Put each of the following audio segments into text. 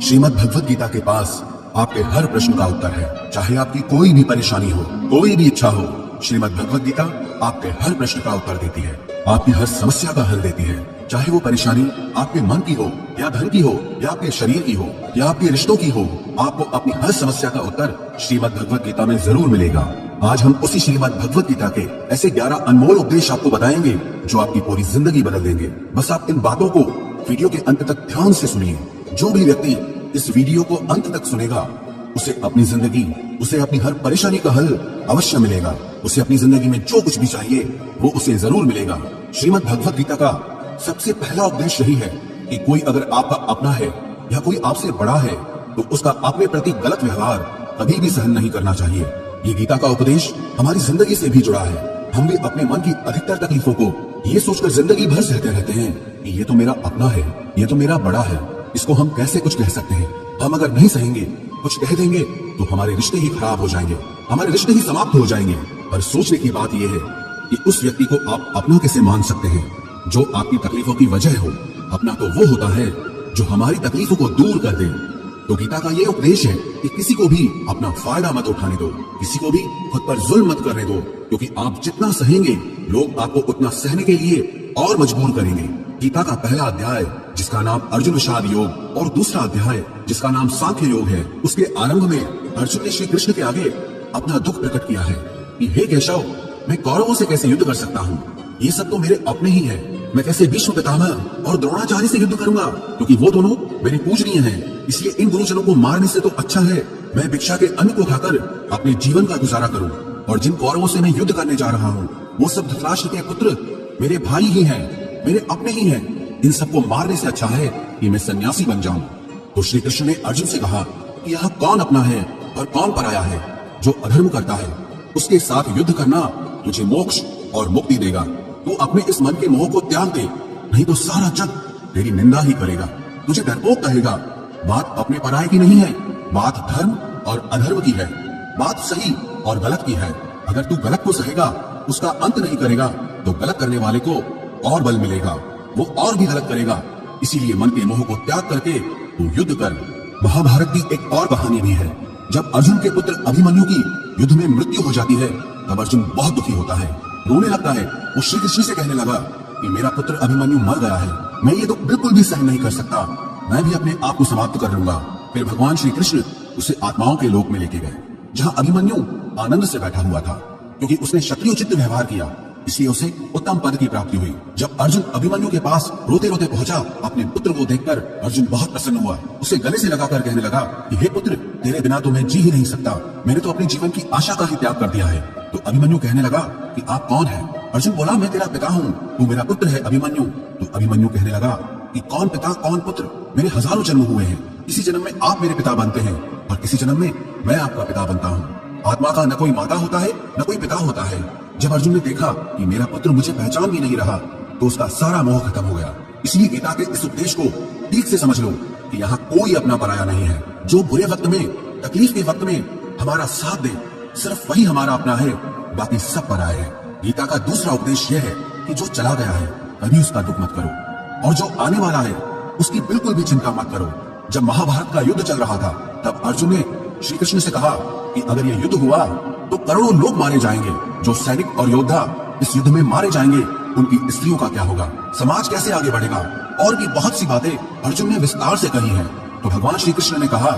श्रीमद् भगवत गीता के पास आपके हर प्रश्न का उत्तर है। चाहे आपकी कोई भी परेशानी हो, कोई भी इच्छा हो, श्रीमद् भगवत गीता आपके हर प्रश्न का उत्तर देती है, आपकी हर समस्या का हल देती है। चाहे वो परेशानी आपके मन की हो, या धन की हो, या आपके शरीर की हो, या आपके रिश्तों की हो, आपको अपनी हर समस्या का उत्तर श्रीमद् भगवत गीता में जरूर मिलेगा। आज हम उसी श्रीमद् भगवत गीता के ऐसे 11 अनमोल उपदेश आपको बताएंगे जो आपकी पूरी जिंदगी बदल देंगे। बस आप इन बातों को वीडियो के अंत तक ध्यान से सुनिए। जो भी व्यक्ति इस वीडियो को अंत तक सुनेगा, उसे अपनी जिंदगी, उसे अपनी हर परेशानी का हल अवश्य मिलेगा। उसे अपनी जिंदगी में जो कुछ भी चाहिए वो उसे जरूर मिलेगा। श्रीमद् भगवत गीता का सबसे पहला उपदेश यही है कि कोई अगर आपका अपना है या कोई आपसे बड़ा है तो उसका अपने प्रति गलत व्यवहार कभी भी सहन नहीं करना चाहिए। ये गीता का उपदेश हमारी जिंदगी से भी जुड़ा है। हम भी अपने मन की अधिकतर तकलीफों को ये सोचकर जिंदगी भर सहते रहते हैं कि ये तो मेरा अपना है, ये तो मेरा बड़ा है, इसको हम कैसे कुछ कह सकते हैं। हम अगर नहीं सहेंगे, कुछ कह देंगे तो हमारे रिश्ते ही खराब हो जाएंगे, हमारे रिश्ते ही समाप्त हो जाएंगे। पर सोचने की बात यह है कि उस व्यक्ति को आप अपना कैसे मान सकते हैं जो आपकी तकलीफों की वजह हो। अपना तो वो होता है जो हमारी तकलीफों को दूर कर दे। तो गीता का ये उपदेश है कि किसी को भी अपना फायदा मत उठाने दो, किसी को भी खुद पर जुल्म मत करने दो, क्योंकि आप जितना सहेंगे लोग आपको उतना सहने के लिए और मजबूर करेंगे। गीता का पहला अध्याय जिसका नाम अर्जुन विषाद योग और दूसरा अध्याय जिसका नाम सांख्य योग है, उसके आरंभ में अर्जुन ने श्री कृष्ण के आगे अपना दुख प्रकट किया है कि हे केशव, मैं कौरवों से कैसे युद्ध कर सकता हूँ, ये सब तो मेरे अपने ही है। मैं कैसे भीष्म पितामह और द्रोणाचार्य से युद्ध करूंगा, क्योंकि वो दोनों मेरे पूजनीय हैं। इसलिए इन गुरुजनों को मारने से तो अच्छा है मैं भिक्षा के अन्न को खाकर अपने जीवन का गुजारा करूं। और जिन कौरवों से मैं युद्ध करने जा रहा हूं वो सब धृतराष्ट्र के पुत्र मेरे भाई ही हैं, मेरे अपने ही हैं। इन सबको मारने से अच्छा है कि मैं सन्यासी बन जाऊं। तो श्री कृष्ण ने अर्जुन से कहा कि यहाँ कौन अपना है और कौन पराया है। जो अधर्म करता है उसके साथ युद्ध करना तुझे मोक्ष और मुक्ति देगा। तू अपने इस मन के मोह को त्याग दे, नहीं तो सारा जग तेरी निंदा ही करेगा, तुझे डरपोक कहेगा। बात अपने पराये की नहीं है, बात धर्म और अधर्म की है, बात सही और गलत की है। अगर तू गलत को सहेगा, उसका अंत नहीं करेगा, तो गलत करने वाले को और बल मिलेगा, वो और भी गलत करेगा। इसीलिए मन के मोह को त्याग करके तू युद्ध कर। महाभारत की एक और कहानी भी है। जब अर्जुन के पुत्र अभिमन्यु की युद्ध में मृत्यु हो जाती है तब अर्जुन बहुत दुखी होता है, रोने लगता है। वो श्री कृष्ण से कहने लगा कि मेरा पुत्र अभिमन्यु मर गया है, मैं ये दुख बिल्कुल भी सहन नहीं कर सकता, मैं भी अपने आप को समाप्त कर लूंगा। फिर भगवान श्री कृष्ण उसे आत्माओं के लोक में लेके गए, जहाँ अभिमन्यु आनंद से बैठा हुआ था, क्योंकि उसने क्षत्रियोचित व्यवहार किया, इसलिए उसे उत्तम पद की प्राप्ति हुई। जब अर्जुन अभिमन्यु के पास रोते रोते पहुंचा, अपने पुत्र को देखकर अर्जुन बहुत प्रसन्न हुआ। उसे गले से लगाकर कहने लगा कि हे पुत्र, तेरे बिना तो मैं जी ही नहीं सकता, मैंने तो अपने जीवन की आशा का ही त्याग कर दिया है। तो अभिमन्यु कहने लगा कि आप कौन हैं? अर्जुन बोला, मैं तेरा पिता हूँ, तू मेरा पुत्र है अभिमन्यु। तो अभिमन्यु कहने लगा कि कौन पिता कौन पुत्र, मेरे हजारों जन्म हुए हैं, किसी जन्म में आप मेरे पिता बनते हैं और किसी जन्म में मैं आपका पिता बनता हूँ। आत्मा का न कोई माता होता है न कोई पिता होता है। जब अर्जुन ने देखा कि मेरा पुत्र मुझे पहचान भी नहीं रहा तो उसका सारा मोह खत्म हो गया। इसलिए गीता के इस उपदेश को ठीक से समझ लो कि यहाँ कोई अपना पराया नहीं है। जो बुरे वक्त में, तकलीफ के वक्त में हमारा साथ दे, सिर्फ वही हमारा अपना है, बाकी सब पराये हैं। गीता का दूसरा उपदेश यह है कि जो चला गया है कभी उसका दुख मत करो, और जो आने वाला है उसकी बिल्कुल भी चिंता मत करो। जब महाभारत का युद्ध चल रहा था तब अर्जुन ने श्री कृष्ण से कहा कि अगर ये युद्ध हुआ तो करोड़ों लोग मारे जाएंगे। जो सैनिक और योद्धा इस युद्ध में मारे जाएंगे उनकी स्त्रियों का क्या होगा, समाज कैसे आगे बढ़ेगा। और भी बहुत सी बातें अर्जुन ने विस्तार से कही हैं। तो भगवान श्री कृष्ण ने कहा,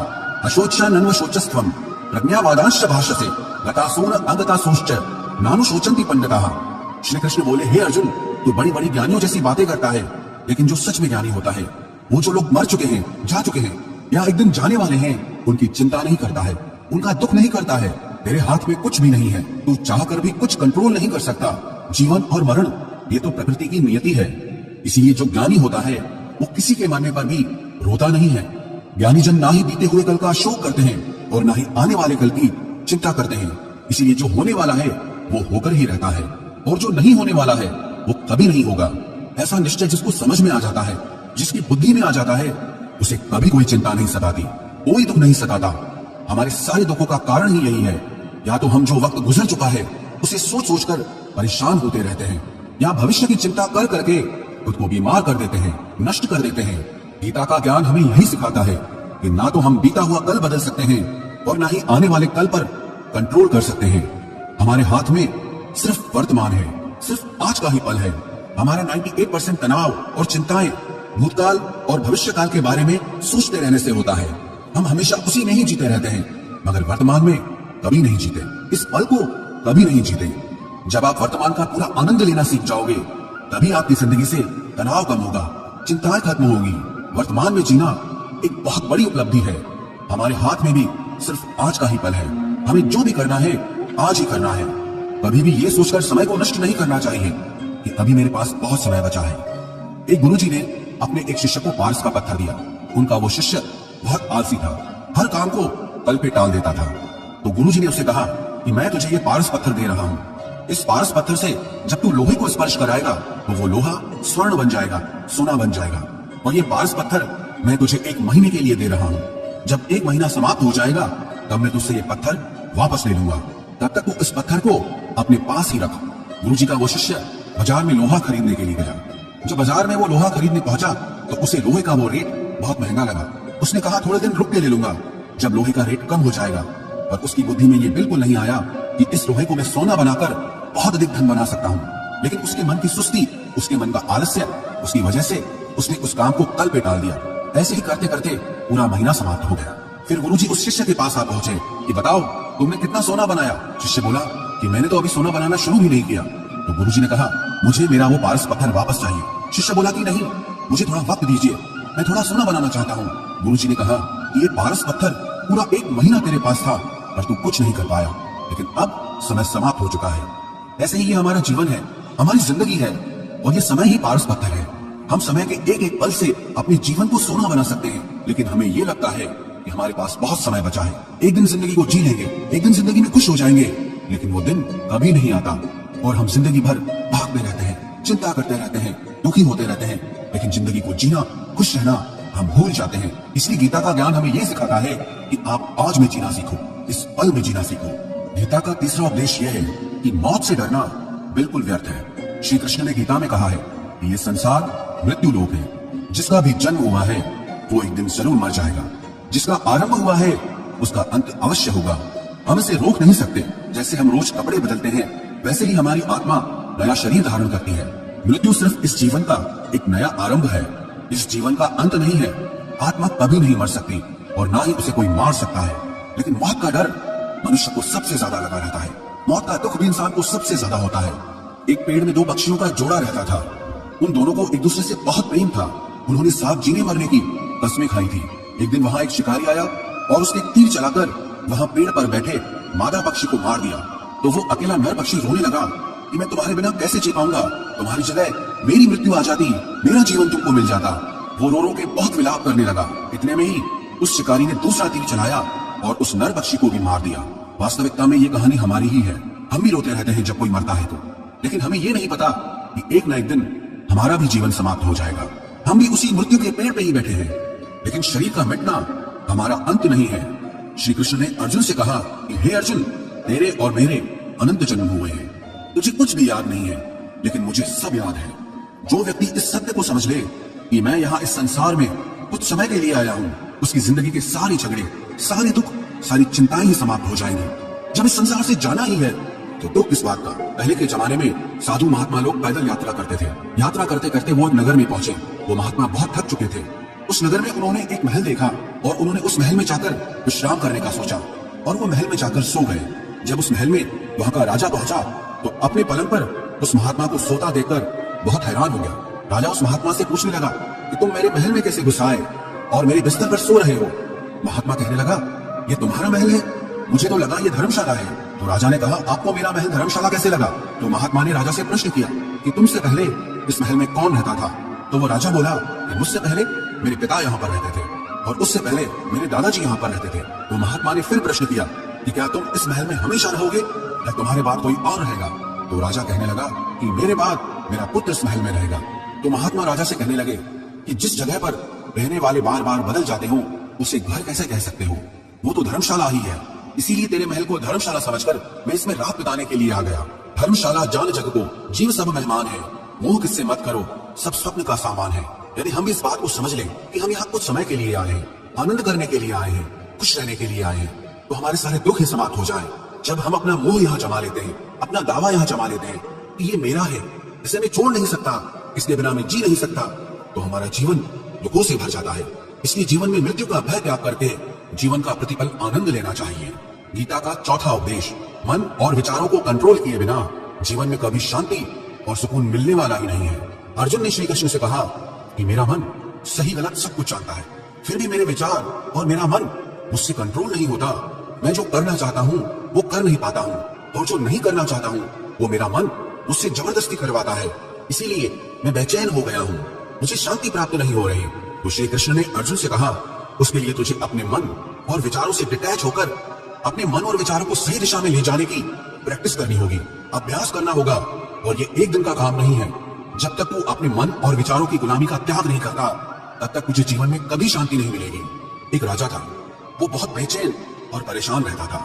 अशोचा नन्व शोचस्त्वम प्रज्ञावादांश्च भाषसे गतासून अंगतासूश्च नानु शोचन्ति पंडिताः। श्री कृष्ण बोले, हे अर्जुन, तू बड़ी बड़ी ज्ञानियों जैसी बातें करता है, लेकिन जो सच में ज्ञानी होता है, वो जो लोग मर चुके हैं, जा चुके हैं या एक दिन जाने वाले हैं, उनकी चिंता नहीं करता है, उनका दुख नहीं करता है। तेरे हाथ में कुछ भी नहीं है, तू चाहकर भी कुछ कंट्रोल नहीं कर सकता। जीवन और मरण ये तो प्रकृति की नियति है। इसीलिए जो ज्ञानी होता है वो किसी के मरने पर भी रोता नहीं है। ज्ञानी जन ना ही बीते हुए कल का शोक करते हैं और ना ही आने वाले कल की चिंता करते हैं। इसीलिए जो होने वाला है वो होकर ही रहता है, और जो नहीं होने वाला है वो कभी नहीं होगा। ऐसा निश्चय जिसको समझ में आ जाता है, जिसकी बुद्धि में आ जाता है, उसे कभी कोई चिंता नहीं सताती, कोई दुख नहीं सताता। हमारे सारे दुखों का कारण ही यही है, या तो हम जो वक्त गुजर चुका है उसे सोच सोचकर परेशान होते रहते हैं, या भविष्य की चिंता कर करके खुद को बीमार कर देते हैं, नष्ट कर देते हैं। गीता का ज्ञान हमें यही सिखाता है कि ना तो हम बीता हुआ कल बदल सकते हैं और ना ही आने वाले कल पर कंट्रोल कर सकते हैं। हमारे हाथ में सिर्फ वर्तमान है, सिर्फ आज का ही पल है। हमारा 98% तनाव और चिंताएं भूतकाल और भविष्यकाल के बारे में सोचते रहने से होता है। हम हमेशा उसी में ही जीते रहते हैं, मगर वर्तमान में कभी नहीं जीते, इस पल को कभी नहीं जीते। जब आप वर्तमान का पूरा आनंद लेना सीख जाओगे, तभी आपकी जिंदगी से तनाव कम होगा, चिंताएं खत्म होगी। वर्तमान में जीना एक बहुत बड़ी उपलब्धि है। हमारे हाथ में भी सिर्फ आज का ही पल है। हमें जो भी करना है आज ही करना है। कभी भी ये सोचकर समय को नष्ट नहीं करना चाहिए कि अभी मेरे पास बहुत समय बचा है। एक गुरुजी ने अपने एक शिष्य को पारस का पत्थर दिया। उनका वो शिष्य बहुत आलसी था, हर काम को कल पे टाल देता था। तो गुरुजी ने उसे कहा कि मैं तुझे ये पारस पत्थर दे रहा हूँ। इस पारस पत्थर से जब तू लोहे को स्पर्श कराएगा तो वो लोहा स्वर्ण बन जाएगा, सोना बन जाएगा। और ये पारस पत्थर मैं तुझे 1 महीने के लिए दे रहा हूँ। जब 1 महीना समाप्त हो जाएगा तब मैं तुझसे ये पत्थर वापस ले लूंगा। तब तक तू इस पत्थर को अपने पास ही रख। गुरुजी का वो शिष्य बाजार में लोहा खरीदने के लिए गया। जब बाजार में वो लोहा खरीदने पहुंचा तो उसे लोहे का वो रेट बहुत महंगा लगा। उसने कहा थोड़े दिन रुक के ले लूंगा, जब लोहे का रेट कम हो जाएगा। पर उसकी बुद्धि में ये बिल्कुल नहीं आया कि इस लोहे को मैं सोना बनाकर बहुत अधिक धन बना सकता हूँ। लेकिन उसके मन की सुस्ती, उसके मन का आलस्य, उसकी वजह से उसने उस काम को कल पे टाल दिया। ऐसे ही करते करते पूरा महीना समाप्त हो गया। फिर गुरुजी उस शिष्य के पास आ पहुंचे कि बताओ तुमने कितना सोना बनाया। शिष्य बोला कि मैंने तो अभी सोना बनाना शुरू भी नहीं किया। तो गुरुजी ने कहा मुझे मेरा वो पारस पत्थर वापस चाहिए। शिष्य बोला कि नहीं, मुझे थोड़ा वक्त दीजिए, मैं थोड़ा सोना बनाना चाहता हूँ। गुरुजी ने कहा ये पारस पत्थर पूरा 1 महीना तेरे पास था पर तू कुछ नहीं कर पाया, लेकिन अब समय समाप्त हो चुका है। ऐसे ही ये हमारा जीवन है, हमारी जिंदगी है, और ये समय ही पारस पत्थर है। हम समय के एक एक पल से अपने जीवन को सोना बना सकते हैं, लेकिन हमें ये लगता है कि हमारे पास बहुत समय बचा है। एक दिन जिंदगी को जी लेंगे, एक दिन जिंदगी में खुश हो जाएंगे, लेकिन वो दिन कभी नहीं आता और हम जिंदगी भर भागते रहते हैं, चिंता करते रहते हैं, दुखी होते रहते हैं, लेकिन जिंदगी को जीना, खुश रहना हम भूल जाते हैं। इसलिए गीता का ज्ञान हमें ये सिखाता है कि आप आज में जीना सीखो, इस पल में जीना सीखो। गीता का तीसरा उपदेश यह है कि मौत से डरना बिल्कुल व्यर्थ है। श्री कृष्ण ने गीता में कहा है कि ये संसार मृत्यु लोक है, जिसका भी जन्म हुआ है वो एक दिन जरूर मर जाएगा, जिसका आरंभ हुआ है उसका अंत अवश्य होगा। हम इसे रोक नहीं सकते। जैसे हम रोज कपड़े बदलते हैं, वैसे ही हमारी आत्मा नया शरीर धारण करती है। मृत्यु सिर्फ इस जीवन का एक नया आरंभ है, इस जीवन का अंत नहीं है। आत्मा कभी नहीं मर सकती और ना ही उसे कोई मार सकता है। लेकिन मौत का डर मनुष्य को सबसे ज्यादा लगा रहता है। मौत का दुख भी इंसान को सबसे ज्यादा होता है। एक पेड़ में 2 पक्षियों का जोड़ा रहता था। उन दोनों को एक दूसरे से बहुत प्रेम था। उन्होंने साथ जीने मरने की कस्में खाई थी। एक दिन वहां एक शिकारी आया और उसने तीर चलाकर वहां पेड़ पर बैठे मादा पक्षी को मार दिया। तो वो अकेला नर पक्षी रोने लगा कि मैं तुम्हारे बिना कैसे जी पाऊंगा, तुम्हारी जगह मेरी मृत्यु आ जाती, मेरा जीवन तुमको मिल जाता। वो रो रो के बहुत विलाप करने लगा। इतने में ही उस शिकारी ने दूसरा तीर चलाया और उस नर पक्षी को भी मार दिया। वास्तविकता में ये कहानी हमारी ही है। हम भी रोते रहते हैं जब कोई मरता है तो, लेकिन हमें ये नहीं पता कि एक न एक दिन हमारा भी जीवन समाप्त हो जाएगा। हम भी उसी मृत्यु के पेड़ पे ही बैठे हैं। लेकिन शरीर का मिटना हमारा अंत नहीं है। श्री कृष्ण ने अर्जुन से कहा कि हे अर्जुन, तेरे और मेरे अनंत जन्म हुए हैं, तुझे कुछ भी याद नहीं है, लेकिन मुझे सब याद है। जो व्यक्ति इस सत्य को समझ ले कि मैं यहाँ इस संसार में कुछ समय के लिए आया हूँ, उसकी जिंदगी के सारे झगड़े, सारे दुख, सारी चिंताएं ही समाप्त हो जाएंगी। जब इस संसार से जाना ही है तो दुख किस बात का। पहले के जमाने में साधु महात्मा लोग पैदल यात्रा करते थे। यात्रा करते करते वो एक नगर में पहुंचे। वो महात्मा बहुत थक चुके थे। उस नगर में उन्होंने एक महल देखा और उन्होंने उस महल में जाकर विश्राम करने का सोचा और वो महल में जाकर सो गए। जब उस महल में वहां का राजा पहुंचा तो अपने पलंग पर उस महात्मा को सोता देखकर बहुत हैरान हो गया। राजा उस महात्मा से पूछने लगा कि तुम मेरे महल में कैसे घुस आए और मेरे बिस्तर पर सो रहे हो। महात्मा कहने लगा ये तुम्हारा महल है, मुझे तो लगा ये धर्मशाला है। तो राजा ने कहा आपको मेरा महल धर्मशाला कैसे लगा। तो महात्मा ने राजा से प्रश्न किया कि तुमसे पहले इस महल में कौन रहता था। तो वो राजा बोला कि मुझसे पहले मेरे पिता यहाँ पर रहते थे और उससे पहले मेरे दादाजी यहाँ पर रहते थे। तो महात्मा ने फिर प्रश्न किया कि क्या तुम इस महल में हमेशा रहोगे या तुम्हारे बाद कोई और रहेगा। तो राजा कहने लगा कि मेरे बाद मेरा पुत्र इस महल में रहेगा। तो महात्मा राजा से कहने लगे कि जिस जगह पर रहने वाले बार बार बदल जाते हो उसे घर कैसे कह सकते हो, वो तो धर्मशाला ही है। इसीलिए तेरे महल को धर्मशाला समझकर मैं इसमें रात बिताने के लिए आ गया। धर्मशाला जान जग को जीव सब मेहमान है, मोह किससे मत करो सब स्वप्न का सामान है। यदि हम इस बात को समझ लें कि हम यहाँ कुछ समय के लिए आए हैं, आनंद करने के लिए आए हैं, खुश रहने के लिए आए हैं, तो हमारे सारे दुख ही समाप्त हो जाए। जब हम अपना मोह यहाँ जमा लेते हैं, अपना दावा यहाँ जमा लेते हैं कि ये मेरा है, इसे मैं छोड़ नहीं सकता, इसके बिना मैं जी नहीं सकता, तो हमारा जीवन दुखों से भर जाता है। इसलिए जीवन में मृत्यु का भय त्याग करके जीवन का प्रतिपल आनंद लेना चाहिए। गीता का चौथा उपदेश, मन और विचारों को कंट्रोल किए बिना जीवन में कभी शांति और सुकून मिलने वाला ही नहीं है। अर्जुन ने श्री कृष्ण से कहा कि मेरा मन सही गलत सब कुछ जानता है, फिर भी मेरे विचार और मेरा मन मुझसे कंट्रोल नहीं होता। मैं जो करना चाहता हूँ वो कर नहीं पाता हूँ, और जो नहीं करना चाहता हूँ वो मेरा मन मुझसे जबरदस्ती करवाता है। इसीलिए मैं बेचैन हो गया हूँ, मुझे शांति प्राप्त नहीं हो रही। तो श्री कृष्ण ने अर्जुन से कहा, उसके लिए तुझे अपने मन और विचारों से डिटैच होकर अपने मन और विचारों को सही दिशा में ले जाने की प्रैक्टिस करनी होगी, अभ्यास करना होगा। और ये एक दिन का काम नहीं है। जब तक तू अपने मन और विचारों की गुलामी का त्याग नहीं करता, तब तक तुझे जीवन में कभी शांति नहीं मिलेगी। एक राजा था, वो बहुत बेचैन और परेशान रहता था।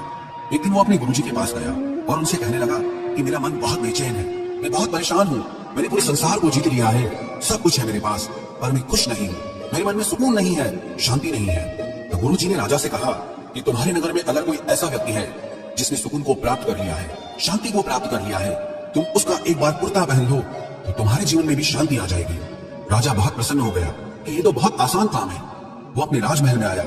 एक दिन वो अपने गुरुजी के पास गया और उनसे कहने लगा कि मेरा मन बहुत बेचैन है, मैं बहुत परेशान हूँ, मैंने पूरे संसार को जीत लिया है, सब कुछ है मेरे पास, पर मैं खुश नहीं हूँ, मेरे मन में सुकून नहीं है, शांति नहीं है। तो गुरुजी ने राजा से कहा कि तुम्हारे नगर में अगर कोई ऐसा व्यक्ति है जिसने सुकून को प्राप्त कर लिया है, शांति को प्राप्त कर लिया है, तुम उसका एक बार कुर्ता पहन लो तो तुम्हारे जीवन में भी शांति आ जाएगी। राजा बहुत प्रसन्न हो गया कि ये तो बहुत आसान काम है। वो अपने राजमहल में आया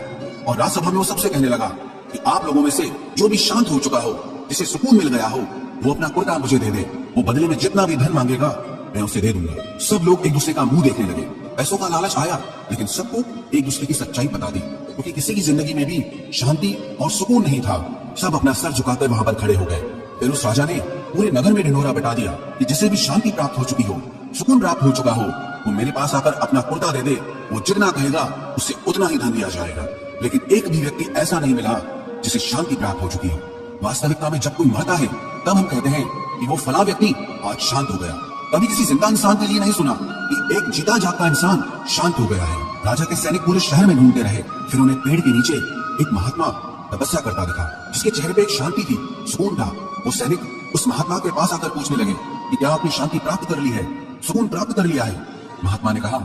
और राजसभा में वो सबसे कहने लगा कि आप लोगों में से जो भी शांत हो चुका हो, जिसे सुकून मिल गया हो, वो अपना कुर्ता मुझे दे दे, वो बदले में जितना भी धन मांगेगा मैं उसे दे दूंगा। सब लोग एक दूसरे का मुंह देखने लगे। पैसों का लालच आया, लेकिन सबको एक दूसरे की सच्चाई बता दी, क्योंकि किसी की जिंदगी में भी शांति और सुकून नहीं था। सब अपना सर झुकाकर वहां पर खड़े हो गए। फिर उस राजा ने पूरे नगर में ढिंढोरा बता दिया कि जिसे भी शांति प्राप्त हो चुकी हो, सुकून प्राप्त हो चुका हो, वो मेरे पास आकर अपना कुर्ता दे दे, वो जितना कहेगा उससे उतना ही धन दिया जाएगा। लेकिन एक भी व्यक्ति ऐसा नहीं मिला जिसे शांति प्राप्त हो चुकी हो। वास्तविकता में जब कोई मरता है तब हम कहते हैं कि वो फला व्यक्ति आज शांत हो गया। कभी किसी जिंदा इंसान के लिए नहीं सुना कि एक जीता जागता इंसान शांत हो गया है। राजा के सैनिक पूरे शहर में ढूंढते रहे, फिर उन्हें पेड़ के नीचे एक महात्मा तपस्या करता दिखा, जिसके चेहरे पे एक शांति थी, सुकून था। वो सैनिक उस महात्मा के पास आकर पूछने लगे कि क्या आपने शांति प्राप्त कर ली है, सुकून प्राप्त कर लिया है? महात्मा ने कहा,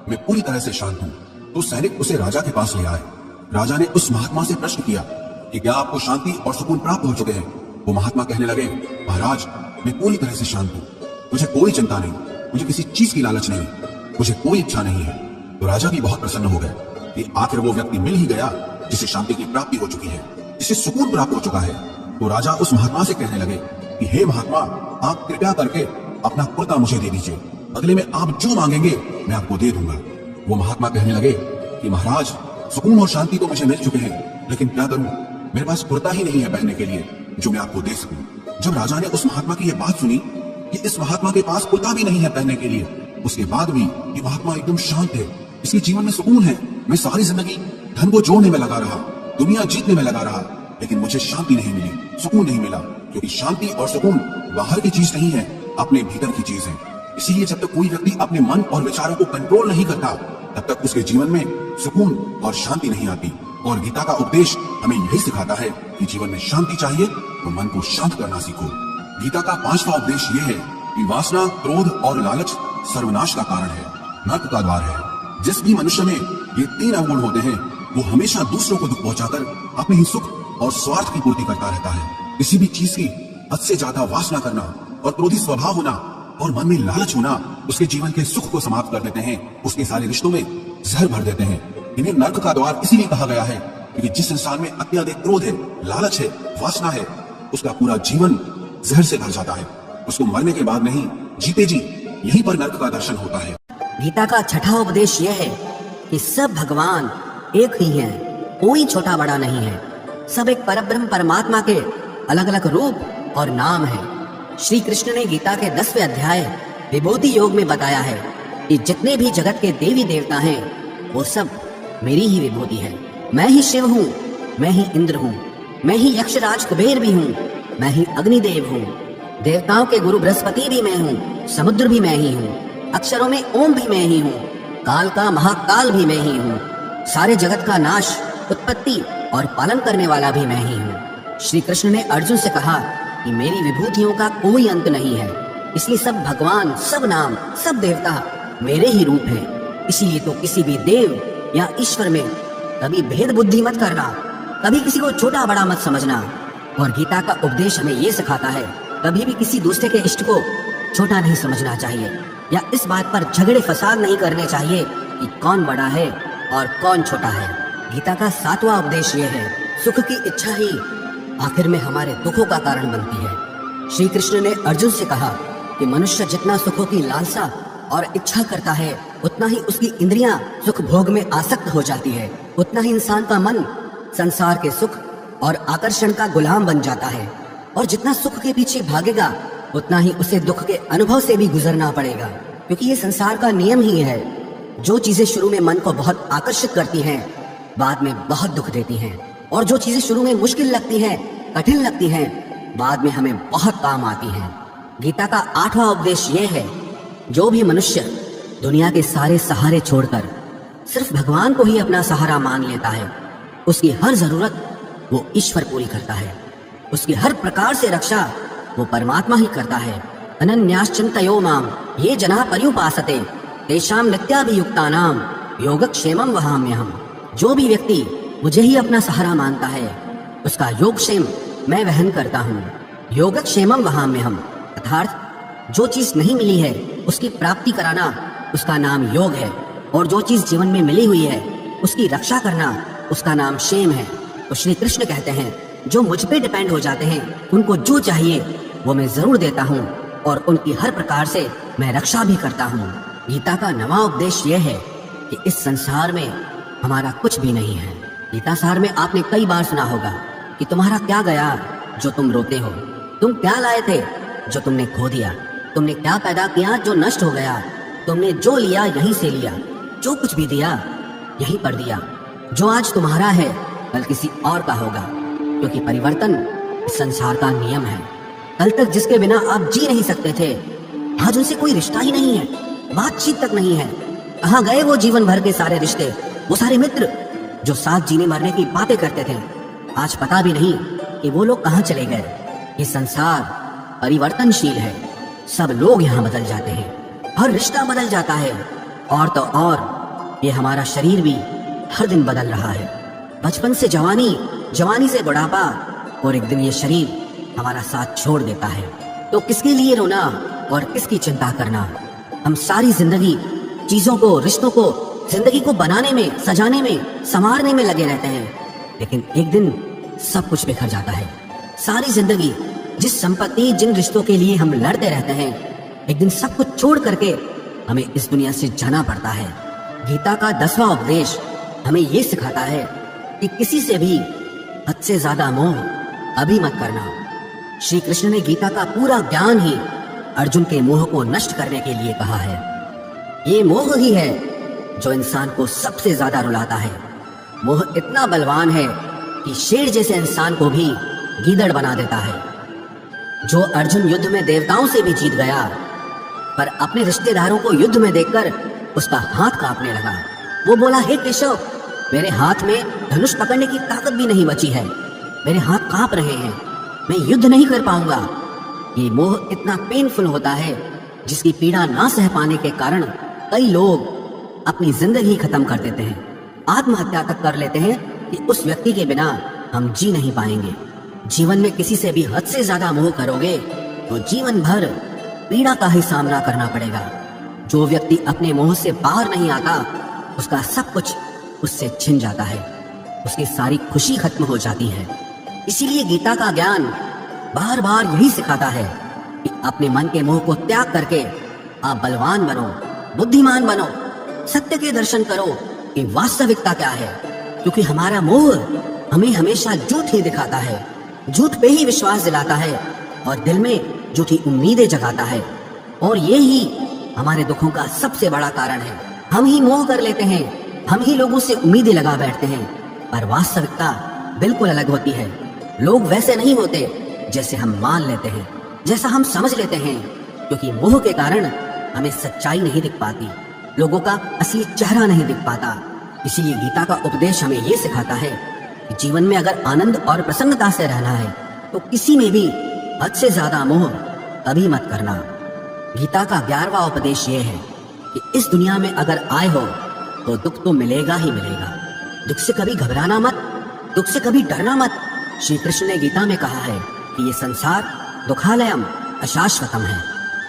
मैं पूरी तरह से शांत हूँ। तो सैनिक उसे राजा के पास ले आए। राजा ने उस महात्मा से प्रश्न किया कि क्या आपको शांति और सुकून प्राप्त हो चुके हैं? वो महात्मा कहने लगे, महाराज मैं पूरी तरह से शांत हूँ, मुझे कोई चिंता नहीं, मुझे किसी चीज की लालच नहीं, मुझे कोई इच्छा नहीं है। तो राजा भी बहुत प्रसन्न हो गए कि आखिर वो व्यक्ति मिल ही गया जिसे शांति की प्राप्ति हो चुकी है, जिसे सुकून प्राप्त हो चुका है। तो राजा उस महात्मा से कहने लगे कि हे महात्मा, आप कृपया करके अपना कुर्ता मुझे दे दीजिए, बदले में आप जो मांगेंगे मैं आपको दे दूंगा। वो महात्मा कहने लगे कि महाराज सुकून और शांति तो मुझे मिल चुके हैं, लेकिन क्या करूं, मेरे पास कुर्ता ही नहीं है पहनने के लिए जो मैं आपको दे सकूं। जब राजा ने उस महात्मा की यह बात सुनी कि इस महात्मा के पास कुर्ता भी नहीं है पहनने के लिए, उसके बाद भी ये महात्मा एकदम शांत है, इसके जीवन में सुकून है। मैं सारी जिंदगी धन को जोड़ने में लगा रहा, दुनिया जीतने में लगा रहा, लेकिन मुझे शांति नहीं मिली, सुकून नहीं मिला, क्योंकि शांति और सुकून बाहर की चीज नहीं है, अपने भीतर की चीज है। इसीलिए जब तक कोई व्यक्ति अपने मन और विचारों को कंट्रोल नहीं करता, तब तक उसके जीवन में सुकून और शांति नहीं आती। और गीता का उपदेश हमें यही सिखाता है कि जीवन में शांति चाहिए तो मन को शांत करना सीखो। गीता का 5वां उपदेश ये है कि वासना, क्रोध और लालच सर्वनाश का कारण है, नरक का द्वार है। जिस भी मनुष्य में ये 3 अवगुण होते हैं, वो हमेशा दूसरों को दुख पहुंचाकर अपने ही सुख और स्वार्थ की पूर्ति करता रहता है। किसी भी चीज की हद से ज्यादा वासना करना और क्रोधी स्वभाव होना और मन में लालच होना उसके जीवन के सुख को समाप्त कर देते हैं, उसके सारे रिश्तों में जहर भर देते हैं। इन्हें नरक का द्वार इसीलिए कहा गया है क्योंकि जिस इंसान में अत्यधिक क्रोध है, लालच है, वासना है, उसका पूरा जीवन जहर से भर जाता है। उसको मरने के बाद नहीं, जीते जी यहीं पर नरक का दर्शन होता है। गीता का 6वां उपदेश यह है कि सब भगवान एक ही हैं, कोई छोटा बड़ा नहीं है। सब एक परब्रह्म परमात्मा के अलग अलग रूप और नाम है। श्री कृष्ण ने गीता के 10वें अध्याय विभूति योग में बताया है कि जितने भी जगत के देवी देवता हैं, वो सब मेरी ही विभूति है। मैं ही शिव हूँ, मैं ही इंद्र हूँ, मैं ही यक्षराज कुबेर भी हूँ, मैं ही अग्निदेव हूँ, देवताओं के गुरु बृहस्पति भी मैं हूँ, समुद्र भी मैं ही हूँ, अक्षरों में ओम भी मैं ही हूँ, काल का महाकाल भी मैं ही हूँ, सारे जगत का नाश, उत्पत्ति और पालन करने वाला भी मैं ही हूँ। श्री कृष्ण ने अर्जुन से कहा कि मेरी विभूतियों का कोई अंत नहीं है, इसलिए सब भगवान, सब नाम, सब देवता मेरे ही रूप हैं। इसीलिए तो किसी भी देव या ईश्वर में कभी भेद बुद्धि मत करना, कभी किसी को छोटा बड़ा मत समझना। और गीता का उपदेश हमें ये सिखाता है, कभी भी किसी दूसरे के इष्ट को छोटा नहीं समझना चाहिए, या इस बात पर झगड़े फसाद नहीं करने चाहिए कि कौन बड़ा है और कौन छोटा है। गीता का 7वां उपदेश ये है, सुख की इच्छा ही आखिर में हमारे दुखों का कारण बनती है। श्री कृष्ण ने अर्जुन से कहा कि मनुष्य जितना सुखों की लालसा और इच्छा करता है, उतना ही उसकी इंद्रियां सुख भोग में आसक्त हो जाती है, उतना ही इंसान का मन संसार के सुख और आकर्षण का गुलाम बन जाता है। और जितना सुख के पीछे भागेगा, उतना ही उसे दुख के अनुभव से भी गुजरना पड़ेगा, क्योंकि ये संसार का नियम ही है। जो चीजें शुरू में मन को बहुत आकर्षित करती हैं, बाद में बहुत दुख देती हैं, और जो चीजें शुरू में मुश्किल लगती हैं, कठिन लगती हैं, बाद में हमें बहुत काम आती हैं। गीता का 8वां उपदेश ये है, जो भी मनुष्य दुनिया के सारे सहारे छोड़कर सिर्फ भगवान को ही अपना सहारा मान लेता है, उसकी हर जरूरत वो ईश्वर पूरी करता है, उसकी हर प्रकार से रक्षा वो परमात्मा ही करता है। अनन्याश्चिन्तयो माम ये जना पर्युपासते तेषां नित्याभियुक्तानाम योगक्षेमं वहाम्यहम्। जो भी व्यक्ति मुझे ही अपना सहारा मानता है, उसका योगक्षेम मैं वहन करता हूँ। योगक्षेमं वहाम्यहम् अर्थात जो चीज नहीं मिली है उसकी प्राप्ति कराना, उसका नाम योग है, और जो चीज जीवन में मिली हुई है उसकी रक्षा करना, उसका नाम क्षेम है। तो श्री कृष्ण कहते हैं, जो मुझ पे डिपेंड हो जाते हैं, उनको जो चाहिए वो मैं जरूर देता हूँ, और उनकी हर प्रकार से मैं रक्षा भी करता हूँ। गीता का 9वां उपदेश यह है कि इस संसार में हमारा कुछ भी नहीं है। गीता सार में आपने कई बार सुना होगा कि तुम्हारा क्या गया जो तुम रोते हो, तुम क्या लाए थे जो तुमने खो दिया, तुमने क्या पैदा किया जो नष्ट हो गया, तुमने जो लिया यहीं से लिया, जो कुछ भी दिया यहीं पर दिया। जो आज तुम्हारा है कल किसी और का होगा, क्योंकि परिवर्तन इस संसार का नियम है। कल तक जिसके बिना आप जी नहीं सकते थे, आज उनसे कोई रिश्ता ही नहीं है, बातचीत तक नहीं है। कहाँ गए वो जीवन भर के सारे रिश्ते, वो सारे मित्र जो साथ जीने मरने की बातें करते थे, आज पता भी नहीं कि वो लोग कहाँ चले गए। ये संसार परिवर्तनशील है, सब लोग यहाँ बदल जाते हैं, हर रिश्ता बदल जाता है, और तो और ये हमारा शरीर भी हर दिन बदल रहा है। बचपन से जवानी, जवानी से बुढ़ापा, और एक दिन ये शरीर हमारा साथ छोड़ देता है। तो किसके लिए रोना और किसकी चिंता करना। हम सारी जिंदगी चीजों को, रिश्तों को, जिंदगी को बनाने में, सजाने में, संवारने में लगे रहते हैं, लेकिन एक दिन सब कुछ बिखर जाता है। सारी जिंदगी जिस संपत्ति, जिन रिश्तों के लिए हम लड़ते रहते हैं, एक दिन सब कुछ छोड़ करके हमें इस दुनिया से जाना पड़ता है। गीता का 10वां उपदेश हमें ये सिखाता है कि किसी से भी हद से ज्यादा मोह कभी मत करना। श्री कृष्ण ने गीता का पूरा ज्ञान ही अर्जुन के मोह को नष्ट करने के लिए कहा है। ये मोह ही है जो इंसान को सबसे ज्यादा रुलाता है। मोह इतना बलवान है कि शेर जैसे इंसान को भी गीदड़ बना देता है। जो अर्जुन युद्ध में देवताओं से भी जीत गया, पर अपने रिश्तेदारों को युद्ध में देखकर उसका हाथ कांपने लगा। वो बोला, हे केशव, मेरे हाथ में धनुष पकड़ने की ताकत भी नहीं बची है, मेरे हाथ कांप रहे हैं, मैं युद्ध नहीं कर पाऊंगा। ये मोह इतना पेनफुल होता है जिसकी पीड़ा ना सह पाने के कारण कई लोग अपनी जिंदगी खत्म कर देते हैं, आत्महत्या तक कर लेते हैं कि उस व्यक्ति के बिना हम जी नहीं पाएंगे। जीवन में किसी से भी हद से ज्यादा मोह करोगे तो जीवन भर पीड़ा का ही सामना करना पड़ेगा। जो व्यक्ति अपने मोह से बाहर नहीं आता, उसका सब कुछ उससे छिन जाता है, उसकी सारी खुशी खत्म हो जाती है। इसीलिए गीता का ज्ञान बार बार यही सिखाता है कि अपने मन के मोह को त्याग करके आप बलवान बनो, बुद्धिमान बनो, सत्य के दर्शन करो कि वास्तविकता क्या है। क्योंकि हमारा मोह हमें हमेशा झूठ ही दिखाता है, झूठ पे ही विश्वास दिलाता है और दिल में झूठी उम्मीदें जगाता है। और ये ही हमारे दुखों का सबसे बड़ा कारण है। हम ही मोह कर लेते हैं, हम ही लोगों से उम्मीदें लगा बैठते हैं, पर वास्तविकता बिल्कुल अलग होती है। लोग वैसे नहीं होते जैसे हम मान लेते हैं, जैसा हम समझ लेते हैं, क्योंकि मोह के कारण हमें सच्चाई नहीं दिख पाती, लोगों का असली चेहरा नहीं दिख पाता। इसीलिए गीता का उपदेश हमें ये सिखाता है कि जीवन में अगर आनंद और प्रसन्नता से रहना है तो किसी में भी हद से ज्यादा मोह कभी मत करना। गीता का 11वां उपदेश ये है कि इस दुनिया में अगर आए हो तो दुख तो मिलेगा ही मिलेगा, दुख से कभी घबराना मत, दुख से कभी डरना मत। श्री कृष्ण ने गीता में कहा है कि ये संसार दुखालयम अशाश्वतम है,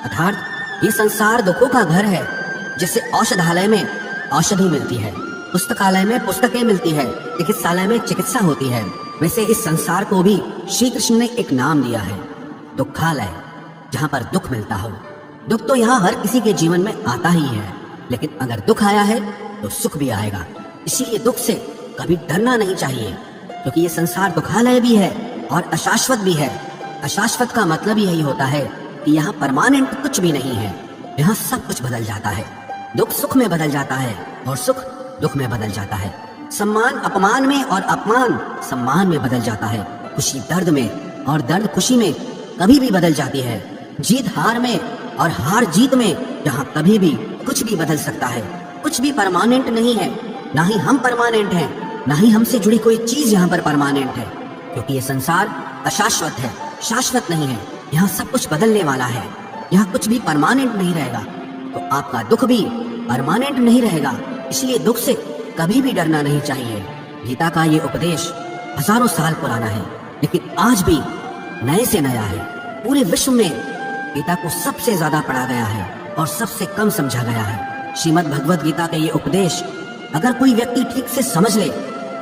अर्थात ये संसार दुखों का घर है। जैसे औषधालय में औषधि मिलती है, पुस्तकालय में पुस्तकें मिलती है, चिकित्सालय में चिकित्सा होती है, वैसे इस संसार को भी श्री कृष्ण ने एक नाम दिया है, दुखालय, जहाँ पर दुख मिलता हो। दुख तो यहाँ हर किसी के जीवन में आता ही है, लेकिन अगर दुख आया है तो सुख भी आएगा। इसीलिए दुख से कभी डरना नहीं चाहिए, क्योंकि ये संसार दुखालय भी है और अशाश्वत भी है। अशाश्वत का मतलब यही होता है कि यहाँ परमानेंट कुछ भी नहीं है, यहाँ सब कुछ बदल जाता है। दुख सुख में बदल जाता है और सुख दुख में बदल जाता है। सम्मान अपमान में और अपमान सम्मान में बदल जाता है। खुशी दर्द में और दर्द खुशी में कभी भी बदल जाती है। जीत हार में और हार जीत में यहाँ कभी भी कुछ भी बदल सकता है। कुछ भी परमानेंट नहीं है, ना ही हम परमानेंट हैं, ना ही हमसे जुड़ी कोई चीज यहाँ पर परमानेंट है, क्योंकि ये संसार अशाश्वत है, शाश्वत नहीं है। यहाँ सब कुछ बदलने वाला है, यहाँ कुछ भी परमानेंट नहीं रहेगा। तो आपका दुख भी परमानेंट नहीं रहेगा, इसलिए दुख से कभी भी डरना नहीं चाहिए। गीता का ये उपदेश हजारों साल पुराना है, लेकिन आज भी नए से नया है। पूरे विश्व में गीता को सबसे ज्यादा पढ़ा गया है और सबसे कम समझा गया है। श्रीमद् भगवद गीता के ये उपदेश अगर कोई व्यक्ति ठीक से समझ ले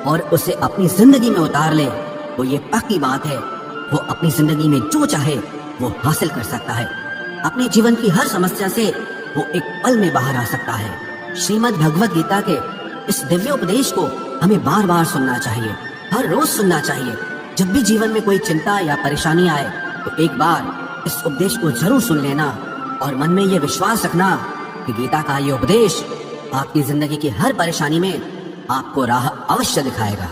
और उसे अपनी जिंदगी में उतार ले, तो ये पक्की बात है, वो अपनी जिंदगी में जो चाहे वो हासिल कर सकता है। अपने जीवन की हर समस्या से वो एक पल में बाहर आ सकता है। श्रीमद् भगवद गीता के इस दिव्य उपदेश को हमें बार बार सुनना चाहिए, हर रोज सुनना चाहिए। जब भी जीवन में कोई चिंता या परेशानी आए तो एक बार इस उपदेश को जरूर सुन लेना और मन में ये विश्वास रखना कि गीता का ये उपदेश आपकी जिंदगी की हर परेशानी में आपको राह अवश्य दिखाएगा।